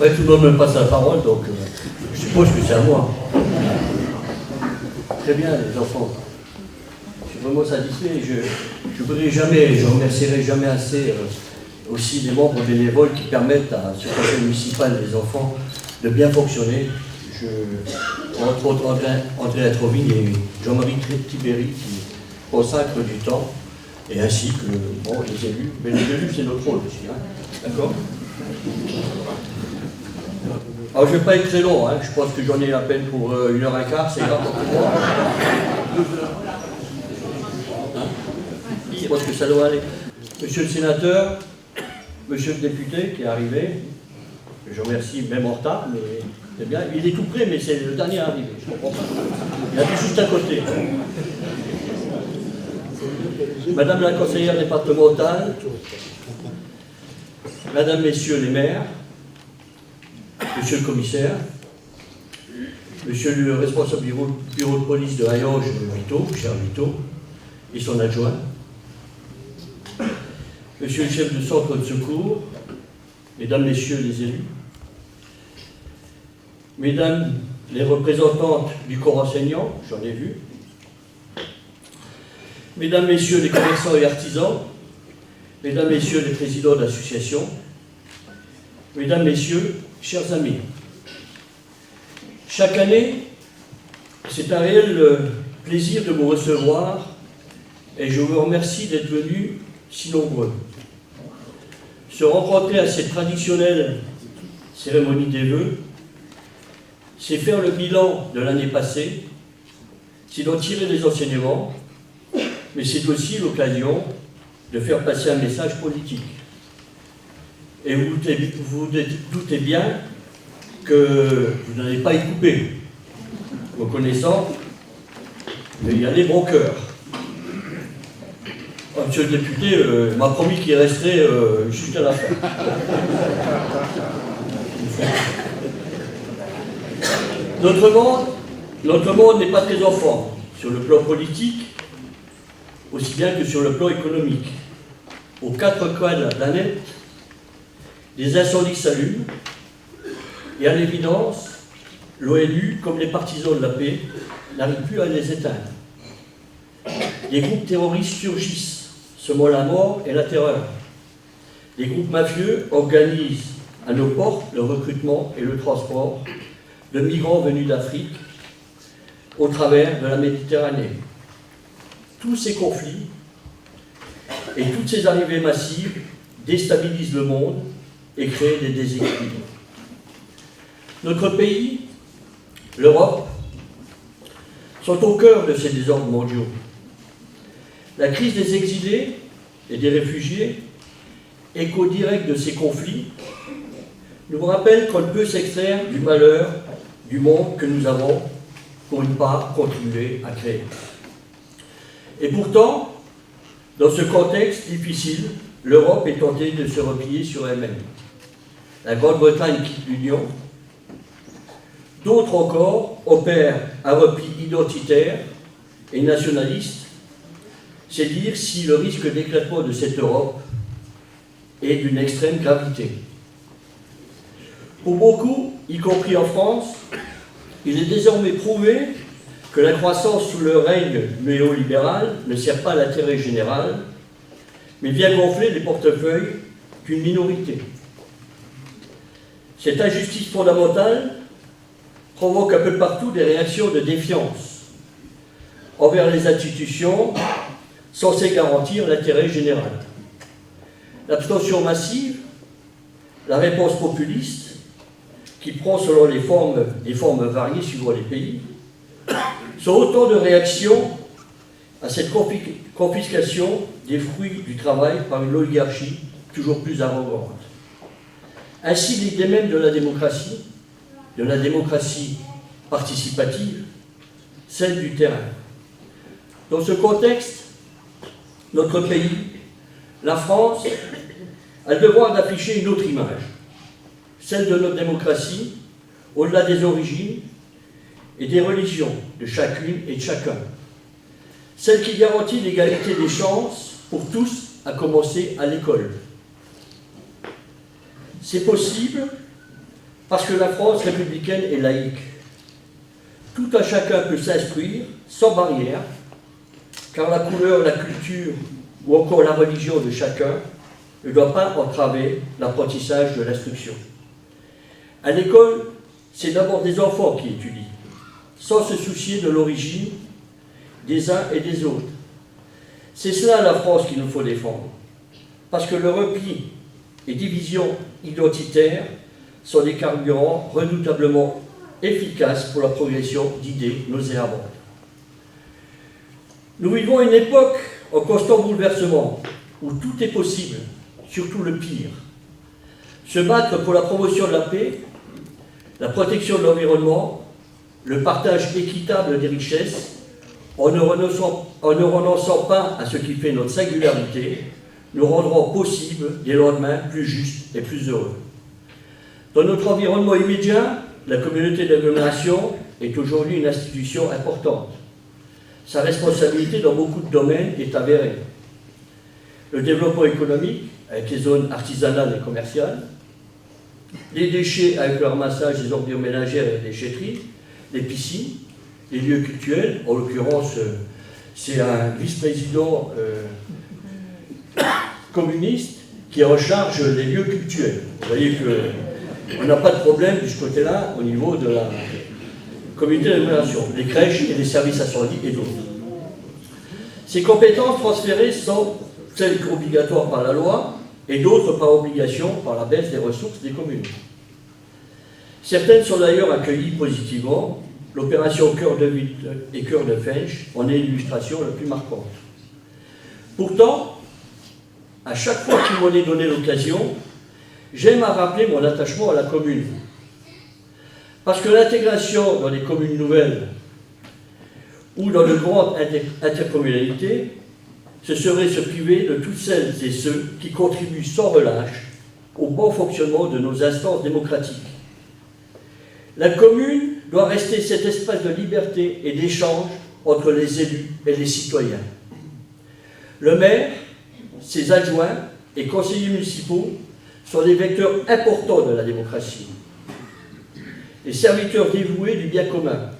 Ouais, tout le monde me passe la parole, donc je suppose que c'est à moi. Très bien, les enfants. Je suis vraiment satisfait. Je remercierai jamais assez aussi les membres bénévoles qui permettent à ce conseil municipal des enfants de bien fonctionner. Entre autres, André Atrovigne et Jean-Marie Tibéry qui consacrent du temps, et ainsi que les élus. Mais les élus, c'est notre rôle aussi. Hein. D'accord ? Alors, je ne vais pas être très long, hein. Je pense que j'en ai à peine pour 1h15, c'est grave pour moi. Je pense que ça doit aller. Monsieur le sénateur, monsieur le député qui est arrivé, je remercie, même en retard, mais c'est bien. Il est tout près, mais c'est le dernier arrivé, je ne comprends pas. Il a vu juste à côté. Madame la conseillère départementale, Madame, Messieurs les maires, Monsieur le commissaire, Monsieur le responsable du bureau de police de Hayange, Vito, cher Vito, et son adjoint, Monsieur le chef de centre de secours, Mesdames, Messieurs les élus, Mesdames les représentantes du corps enseignant, j'en ai vu, Mesdames, Messieurs les commerçants et artisans, Mesdames, Messieurs les présidents d'associations, Mesdames, Messieurs, chers amis, chaque année, c'est un réel plaisir de vous recevoir et je vous remercie d'être venus si nombreux. Se rencontrer à cette traditionnelle cérémonie des vœux, c'est faire le bilan de l'année passée, c'est d'en tirer des enseignements, mais c'est aussi l'occasion de faire passer un message politique. Et vous vous doutez bien que vous n'allez pas y couper. Vous connaissant, il y a les bons cœurs. Monsieur le député m'a promis qu'il resterait jusqu'à la fin. Notre monde n'est pas très enfant sur le plan politique, aussi bien que sur le plan économique. Aux quatre coins de la planète, des incendies s'allument, et à l'évidence, l'ONU, comme les partisans de la paix, n'arrive plus à les éteindre. Des groupes terroristes surgissent, semant la mort et la terreur. Les groupes mafieux organisent à nos portes le recrutement et le transport de migrants venus d'Afrique au travers de la Méditerranée. Tous ces conflits et toutes ces arrivées massives déstabilisent le monde et créent des déséquilibres. Notre pays, l'Europe, sont au cœur de ces désordres mondiaux. La crise des exilés et des réfugiés, écho direct de ces conflits, nous rappelle qu'on ne peut s'extraire du malheur du monde que nous avons, pour une part, contribué à créer. Et pourtant, dans ce contexte difficile, l'Europe est tentée de se replier sur elle-même. La Grande-Bretagne quitte l'Union. D'autres encore opèrent un repli identitaire et nationaliste. C'est dire si le risque d'éclatement de cette Europe est d'une extrême gravité. Pour beaucoup, y compris en France, il est désormais prouvé que la croissance sous le règne néolibéral ne sert pas l'intérêt général, mais vient gonfler les portefeuilles d'une minorité. Cette injustice fondamentale provoque un peu partout des réactions de défiance envers les institutions censées garantir l'intérêt général. L'abstention massive, la réponse populiste, qui prend selon des formes variées suivant les pays, sont autant de réactions à cette confiscation des fruits du travail par une oligarchie toujours plus arrogante. Ainsi, l'idée même de la démocratie participative, celle du terrain. Dans ce contexte, notre pays, la France, a le devoir d'afficher une autre image, celle de notre démocratie, au-delà des origines et des religions de chacune et de chacun. Celle qui garantit l'égalité des chances pour tous, à commencer à l'école. C'est possible Parce que la France républicaine est laïque. Tout un chacun peut s'instruire sans barrière, car la couleur, la culture ou encore la religion de chacun ne doit pas entraver l'apprentissage de l'instruction. À l'école, c'est d'abord des enfants qui étudient, sans se soucier de l'origine des uns et des autres. C'est cela la France qu'il nous faut défendre, parce que le repli et division identitaire sont des carburants redoutablement efficaces pour la progression d'idées nauséabondes. Nous vivons une époque en constant bouleversement, où tout est possible, surtout le pire. Se battre pour la promotion de la paix, la protection de l'environnement, le partage équitable des richesses, en ne renonçant pas à ce qui fait notre singularité, nous rendront possible des lendemains plus justes et plus heureux. Dans notre environnement immédiat, la communauté d'agglomération est aujourd'hui une institution importante. Sa responsabilité dans beaucoup de domaines est avérée. Le développement économique, avec les zones artisanales et commerciales, les déchets avec le ramassage des ordures ménagères et les déchetteries, les piscines, les lieux cultuels, en l'occurrence, c'est un vice-président communiste qui est en charge des lieux cultuels. Vous voyez qu'on n'a pas de problème de ce côté-là au niveau de la communauté d'agglomération, les crèches et les services incendies et d'autres. Ces compétences transférées sont celles obligatoires par la loi et d'autres par obligation par la baisse des ressources des communes. Certaines sont d'ailleurs accueillies positivement. L'opération Cœur de Ville et Cœur de Fench en est l'illustration la plus marquante. Pourtant, à chaque fois qu'il m'en est donné l'occasion, j'aime à rappeler mon attachement à la commune. Parce que l'intégration dans les communes nouvelles ou dans de grandes intercommunalités, ce serait se priver de toutes celles et ceux qui contribuent sans relâche au bon fonctionnement de nos instances démocratiques. La commune doit rester cet espace de liberté et d'échange entre les élus et les citoyens. Le maire, ses adjoints et conseillers municipaux sont des vecteurs importants de la démocratie. Les serviteurs dévoués du bien commun.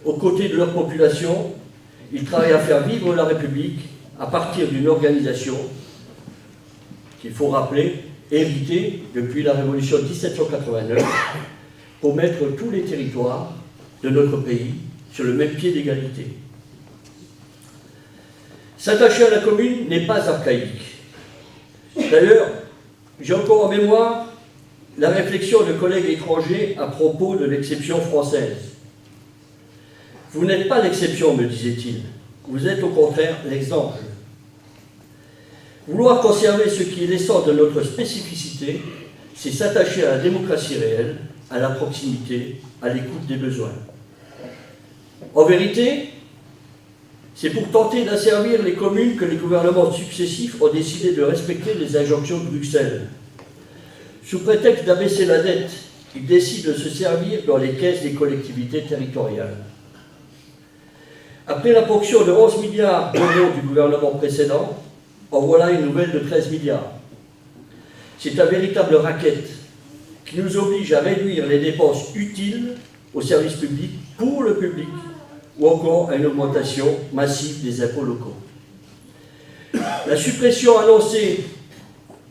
Aux côtés de leur population, ils travaillent à faire vivre la République à partir d'une organisation qu'il faut rappeler, héritée depuis la Révolution de 1789, pour mettre tous les territoires de notre pays sur le même pied d'égalité. S'attacher à la commune n'est pas archaïque. D'ailleurs, j'ai encore en mémoire la réflexion de collègues étrangers à propos de l'exception française. Vous n'êtes pas l'exception, me disait-il. Vous êtes au contraire l'exemple. Vouloir conserver ce qui est l'essence de notre spécificité, c'est s'attacher à la démocratie réelle, à la proximité, à l'écoute des besoins. En vérité, c'est pour tenter d'asservir les communes que les gouvernements successifs ont décidé de respecter les injonctions de Bruxelles. Sous prétexte d'abaisser la dette, ils décident de se servir dans les caisses des collectivités territoriales. Après la ponction de 11 milliards d'euros du gouvernement précédent, en voilà une nouvelle de 13 milliards. C'est un véritable racket qui nous oblige à réduire les dépenses utiles aux services publics pour le public ou encore à une augmentation massive des impôts locaux. La suppression annoncée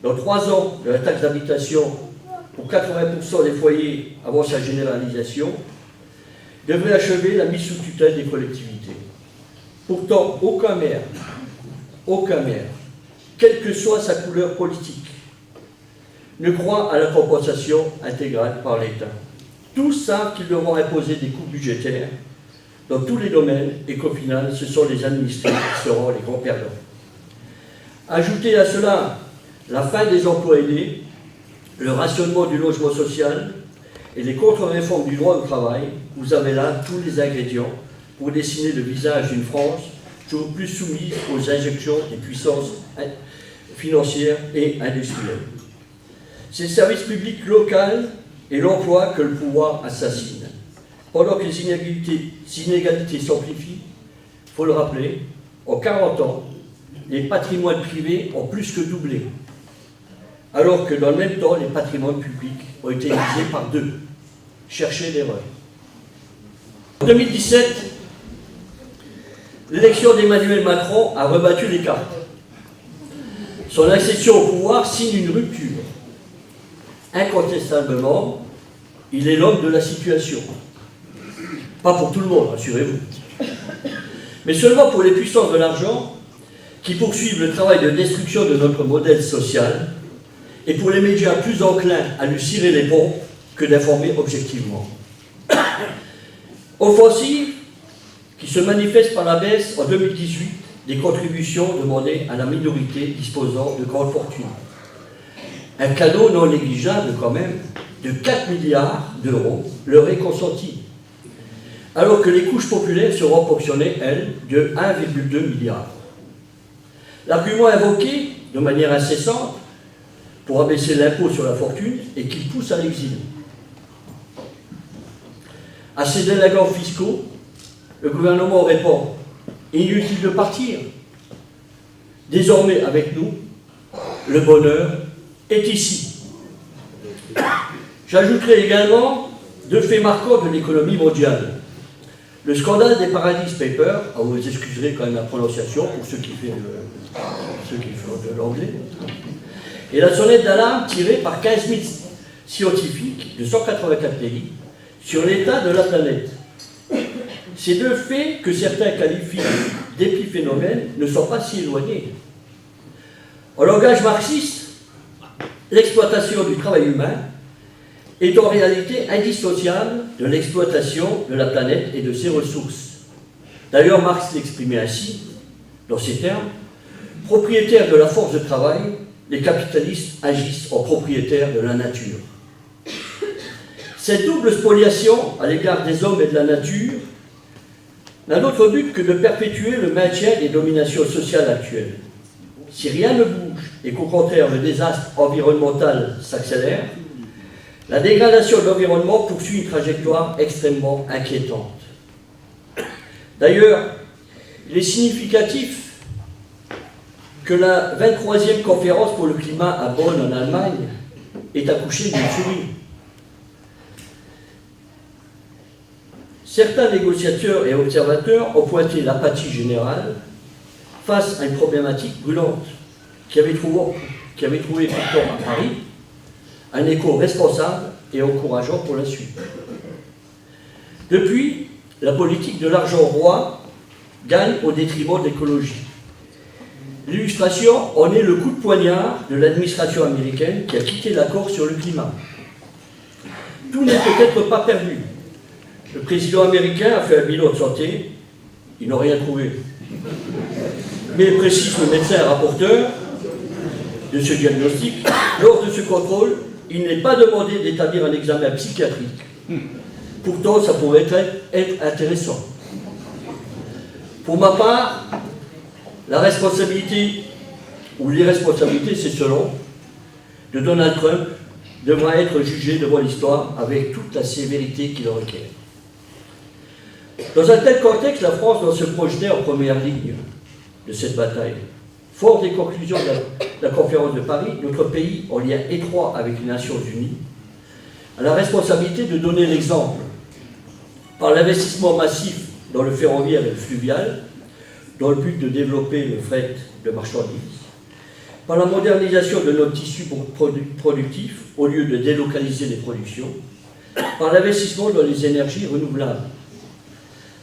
dans 3 ans de la taxe d'habitation pour 80% des foyers avant sa généralisation devrait achever la mise sous tutelle des collectivités. Pourtant, aucun maire, quelle que soit sa couleur politique, ne croit à la compensation intégrale par l'État. Tous savent qu'ils devront imposer des coûts budgétaires dans tous les domaines et qu'au final, ce sont les administrés qui seront les grands perdants. Ajoutez à cela la fin des emplois aidés, le rationnement du logement social et les contre-réformes du droit au travail, vous avez là tous les ingrédients pour dessiner le visage d'une France toujours plus soumise aux injections des puissances financières et industrielles. C'est le service public local et l'emploi que le pouvoir assassine. Pendant que les inégalités s'amplifient, il faut le rappeler, en 40 ans, les patrimoines privés ont plus que doublé. alors que dans le même temps, les patrimoines publics ont été divisés par 2. Cherchez l'erreur. En 2017, l'élection d'Emmanuel Macron a rebattu les cartes. Son accession au pouvoir signe une rupture. Incontestablement, il est l'homme de la situation. Pas pour tout le monde, rassurez-vous. Mais seulement pour les puissances de l'argent qui poursuivent le travail de destruction de notre modèle social et pour les médias plus enclins à lui cirer les pompes que d'informer objectivement. Offensive qui se manifeste par la baisse en 2018 des contributions demandées à la minorité disposant de grandes fortunes. Un cadeau non négligeable quand même de 4 milliards d'euros leur est consenti, alors que les couches populaires seront ponctionnées, elles, de 1,2 milliard. L'argument invoqué de manière incessante pour abaisser l'impôt sur la fortune est qu'il pousse à l'exil. À ces délinquants fiscaux, le gouvernement répond « Inutile de partir. Désormais, avec nous, le bonheur est ici. » J'ajouterai également 2 faits marquants de l'économie mondiale. Le scandale des Paradise Papers, vous excuserez quand même la prononciation pour ceux qui font de l'anglais, et la sonnette d'alarme tirée par 15 000 scientifiques de 184 pays sur l'état de la planète. Ces 2 faits, que certains qualifient d'épiphénomènes, ne sont pas si éloignés. En langage marxiste, l'exploitation du travail humain est en réalité indissociable de l'exploitation de la planète et de ses ressources. D'ailleurs, Marx l'exprimait ainsi, dans ces termes, « Propriétaires de la force de travail, les capitalistes agissent en propriétaires de la nature. » Cette double spoliation à l'égard des hommes et de la nature n'a d'autre but que de perpétuer le maintien des dominations sociales actuelles. Si rien ne bouge et qu'au contraire le désastre environnemental s'accélère, la dégradation de l'environnement poursuit une trajectoire extrêmement inquiétante. D'ailleurs, il est significatif que la 23e conférence pour le climat à Bonn en Allemagne ait accouché d'une souris. Certains négociateurs et observateurs ont pointé l'apathie générale face à une problématique brûlante qui avait trouvé pourtant à Paris un écho responsable et encourageant pour la suite. Depuis, la politique de l'argent roi gagne au détriment de l'écologie. L'illustration en est le coup de poignard de l'administration américaine qui a quitté l'accord sur le climat. Tout n'est peut-être pas perdu. Le président américain a fait un bilan de santé, ils n'ont rien trouvé. Mais précise le médecin rapporteur de ce diagnostic, lors de ce contrôle, il n'est pas demandé d'établir un examen psychiatrique. Pourtant, ça pourrait être intéressant. Pour ma part, la responsabilité ou l'irresponsabilité, c'est selon, de Donald Trump devra être jugé devant l'histoire avec toute la sévérité qu'il requiert. Dans un tel contexte, la France doit se projeter en première ligne de cette bataille. Fort des conclusions de la conférence de Paris, notre pays, en lien étroit avec les Nations Unies, a la responsabilité de donner l'exemple par l'investissement massif dans le ferroviaire et le fluvial, dans le but de développer le fret de marchandises, par la modernisation de notre tissu productif au lieu de délocaliser les productions, par l'investissement dans les énergies renouvelables.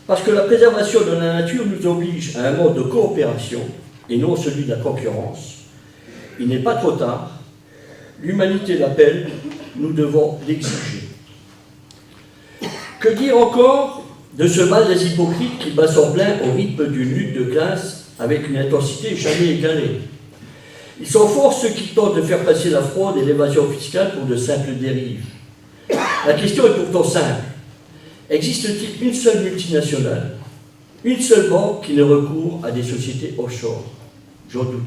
Parce que la préservation de la nature nous oblige à un mode de coopération et non celui de la concurrence. Il n'est pas trop tard, l'humanité l'appelle, nous devons l'exiger. Que dire encore de ce mal des hypocrites qui bat son plein au rythme d'une lutte de classe avec une intensité jamais égalée? Ils sont forts ceux qui tentent de faire passer la fraude et l'évasion fiscale pour de simples dérives. La question est pourtant simple. Existe-t-il une seule multinationale, une seule banque qui ne recourt à des sociétés offshore? J'en doute.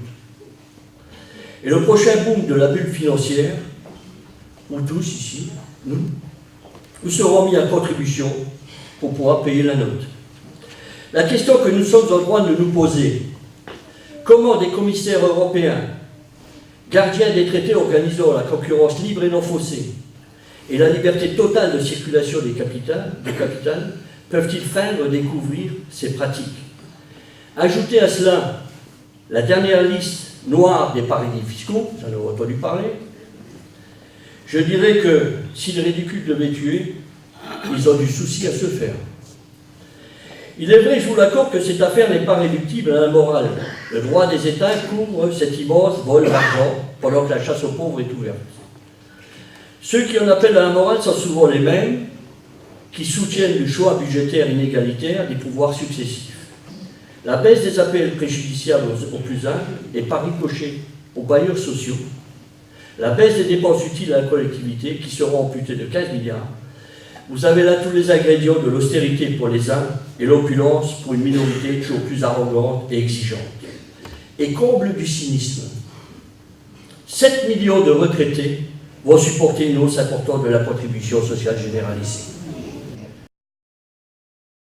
Et le prochain boom de la bulle financière, où tous ici, nous serons mis à contribution pour pouvoir payer la note. La question que nous sommes en droit de nous poser, comment des commissaires européens, gardiens des traités organisant la concurrence libre et non faussée, et la liberté totale de circulation des capitales, peuvent-ils feindre découvrir ces pratiques? Ajoutez à cela la dernière liste noire des paradis fiscaux, j'en ai entendu parler, je dirais que si le ridicule devait tuer, ils ont du souci à se faire. Il est vrai, je vous l'accorde, que cette affaire n'est pas réductible à la morale. Le droit des États couvre cet immense vol d'argent pendant que la chasse aux pauvres est ouverte. Ceux qui en appellent à la morale sont souvent les mêmes qui soutiennent le choix budgétaire inégalitaire des pouvoirs successifs. La baisse des APL préjudiciables aux plus humbles et par ricochet aux bailleurs sociaux. La baisse des dépenses utiles à la collectivité qui seront amputées de 15 milliards. Vous avez là tous les ingrédients de l'austérité pour les uns et l'opulence pour une minorité toujours plus arrogante et exigeante. Et comble du cynisme, 7 millions de retraités vont supporter une hausse importante de la contribution sociale généralisée.